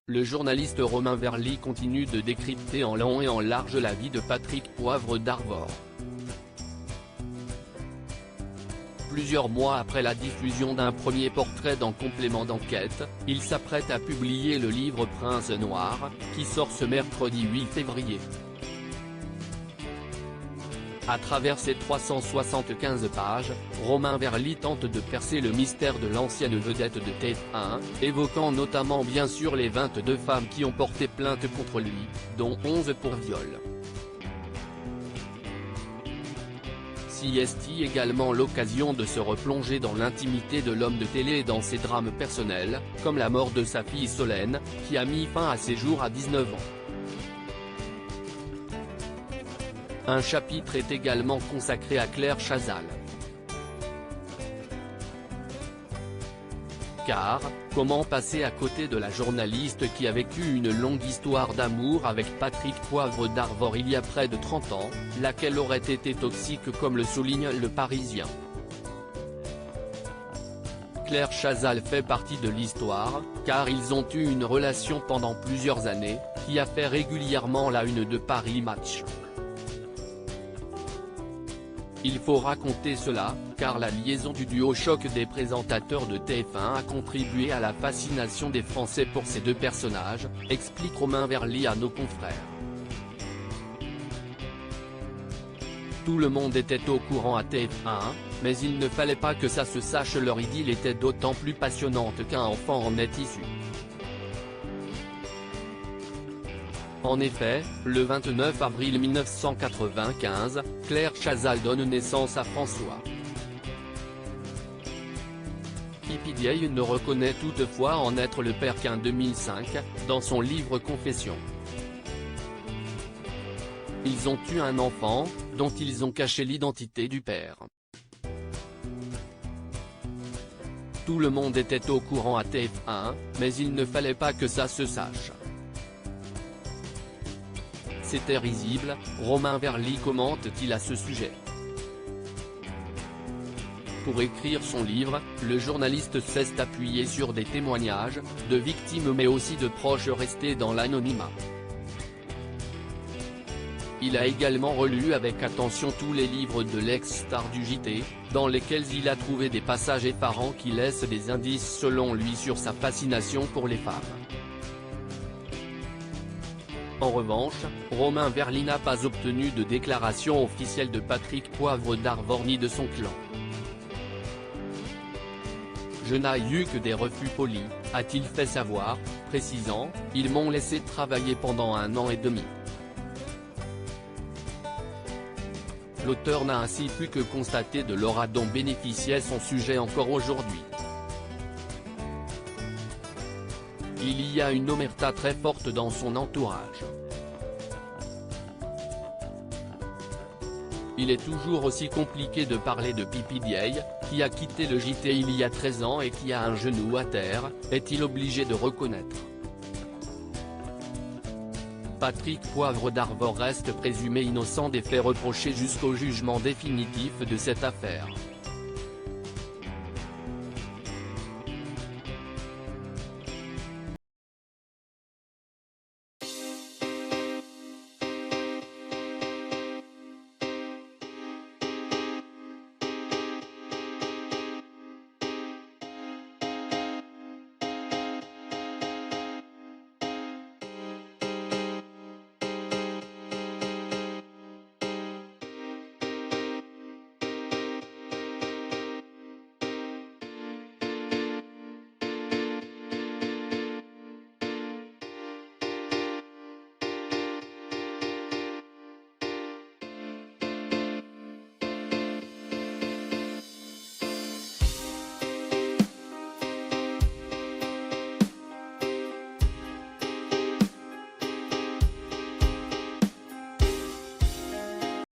le journaliste Romain Verly continue de décrypter en long et en large la vie de Patrick Poivre d'Arvor. Plusieurs mois après la diffusion d'un premier portrait dans Complément d'enquête, il s'apprête à publier le livre Prince Noir, qui sort ce mercredi 8 février. À travers ses 375 pages, Romain Verly tente de percer le mystère de l'ancienne vedette de TF1, évoquant notamment bien sûr les 22 femmes qui ont porté plainte contre lui, dont 11 pour viol. Est également l'occasion de se replonger dans l'intimité de l'homme de télé et dans ses drames personnels, comme la mort de sa fille Solène, qui a mis fin à ses jours à 19 ans. Un chapitre est également consacré à Claire Chazal. Car, comment passer à côté de la journaliste qui a vécu une longue histoire d'amour avec Patrick Poivre d'Arvor il y a près de 30 ans, laquelle aurait été toxique comme le souligne Le Parisien. Claire Chazal fait partie de l'histoire, car ils ont eu une relation pendant plusieurs années, qui a fait régulièrement la une de Paris Match. Il faut raconter cela, car la liaison du duo choc des présentateurs de TF1 a contribué à la fascination des Français pour ces deux personnages, explique Romain Verly à nos confrères. Tout le monde était au courant à TF1, mais il ne fallait pas que ça se sache, leur idylle était d'autant plus passionnante qu'un enfant en est issu. En effet, le 29 avril 1995, Claire Chazal donne naissance à François. PPDA ne reconnaît toutefois en être le père qu'en 2005, dans son livre Confessions. Ils ont eu un enfant, dont ils ont caché l'identité du père. Tout le monde était au courant à TF1, mais il ne fallait pas que ça se sache. C'était risible, Romain Verly commente-t-il à ce sujet. Pour écrire son livre, le journaliste s'est appuyé sur des témoignages, de victimes mais aussi de proches restés dans l'anonymat. Il a également relu avec attention tous les livres de l'ex-star du JT, dans lesquels il a trouvé des passages effarants qui laissent des indices selon lui sur sa fascination pour les femmes. En revanche, Romain Verly n'a pas obtenu de déclaration officielle de Patrick Poivre d'Arvor ni de son clan. Je n'ai eu que des refus polis, a-t-il fait savoir, précisant, ils m'ont laissé travailler pendant 1 an et demi. L'auteur n'a ainsi pu que constater de l'aura dont bénéficiait son sujet encore aujourd'hui. Il y a une omerta très forte dans son entourage. Il est toujours aussi compliqué de parler de PPDA, qui a quitté le JT il y a 13 ans et qui a un genou à terre, est-il obligé de reconnaître. Patrick Poivre d'Arvor reste présumé innocent des faits reprochés jusqu'au jugement définitif de cette affaire.